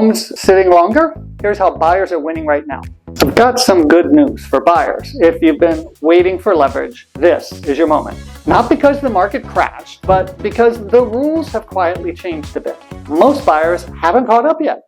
Homes sitting longer? Here's how buyers are winning right now. I've got some good news for buyers. If you've been waiting for leverage, this is your moment. Not because the market crashed, but because the rules have quietly changed a bit. Most buyers haven't caught up yet.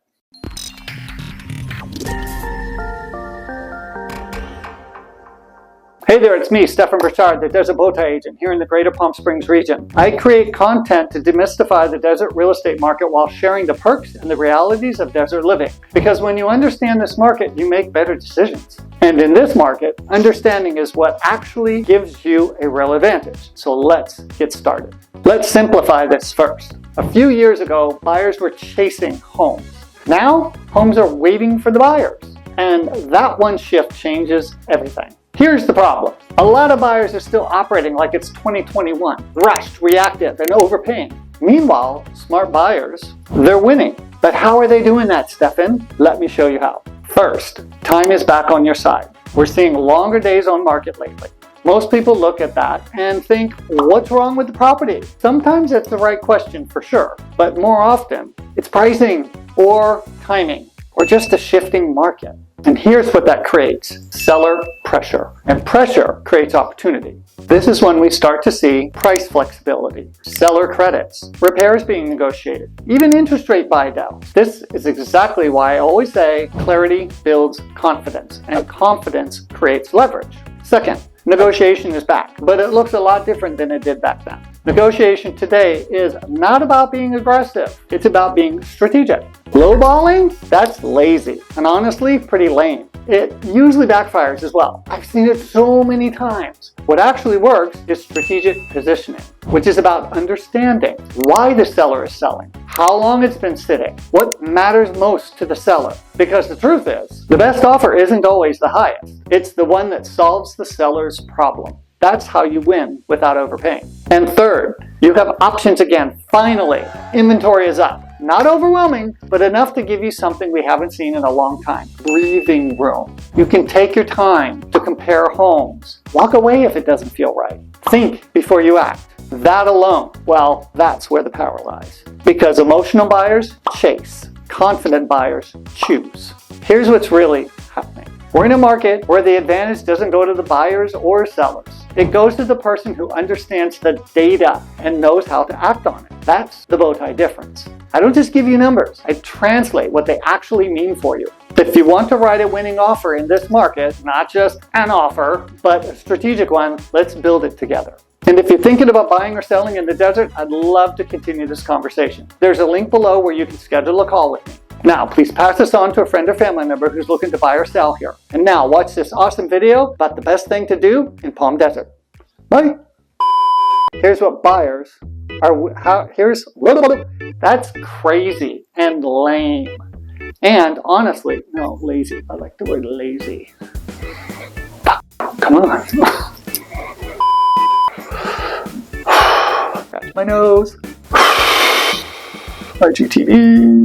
Hey there, it's me, Stefan Burchard, the Desert Bowtie agent here in the greater Palm Springs region. I create content to demystify the desert real estate market while sharing the perks and the realities of desert living. Because when you understand this market, you make better decisions. And in this market, understanding is what actually gives you a real advantage. So let's get started. Let's simplify this first. A few years ago, buyers were chasing homes. Now, homes are waiting for the buyers. And that one shift changes everything. Here's the problem. A lot of buyers are still operating like it's 2021, rushed, reactive, and overpaying. Meanwhile, smart buyers, they're winning. But how are they doing that, Stefan? Let me show you how. First, time is back on your side. We're seeing longer days on market lately. Most people look at that and think, what's wrong with the property? Sometimes it's the right question for sure, but more often, it's pricing or timing or just a shifting market. And here's what that creates: seller pressure. And pressure creates opportunity. This is when we start to see price flexibility, seller credits, repairs being negotiated, even interest rate buy downs. This is exactly why I always say clarity builds confidence, and confidence creates leverage. Second, negotiation is back, but it looks a lot different than it did back then. Negotiation today is not about being aggressive. It's about being strategic. Lowballing? That's lazy and honestly pretty lame. It usually backfires as well. I've seen it so many times. What actually works is strategic positioning, which is about understanding why the seller is selling, how long it's been sitting, what matters most to the seller. Because the truth is, the best offer isn't always the highest. It's the one that solves the seller's problem. That's how you win without overpaying. And third, you have options again. Finally, inventory is up. Not overwhelming, but enough to give you something we haven't seen in a long time: breathing room. You can take your time to compare homes. Walk away if it doesn't feel right. Think before you act. That alone, well, that's where the power lies. Because emotional buyers chase, confident buyers choose. Here's what's really happening. We're in a market where the advantage doesn't go to the buyers or sellers. It goes to the person who understands the data and knows how to act on it. That's the Bowtie difference. I don't just give you numbers. I translate what they actually mean for you. If you want to write a winning offer in this market, not just an offer, but a strategic one, let's build it together. And if you're thinking about buying or selling in the desert, I'd love to continue this conversation. There's a link below where you can schedule a call with me. Now, please pass this on to a friend or family member who's looking to buy or sell here. And now, watch this awesome video about the best thing to do in Palm Desert. Bye. Here's what buyers are. That's crazy and lame. And honestly, no, lazy. I like the word lazy. Come on. Scratch my nose. IGTV.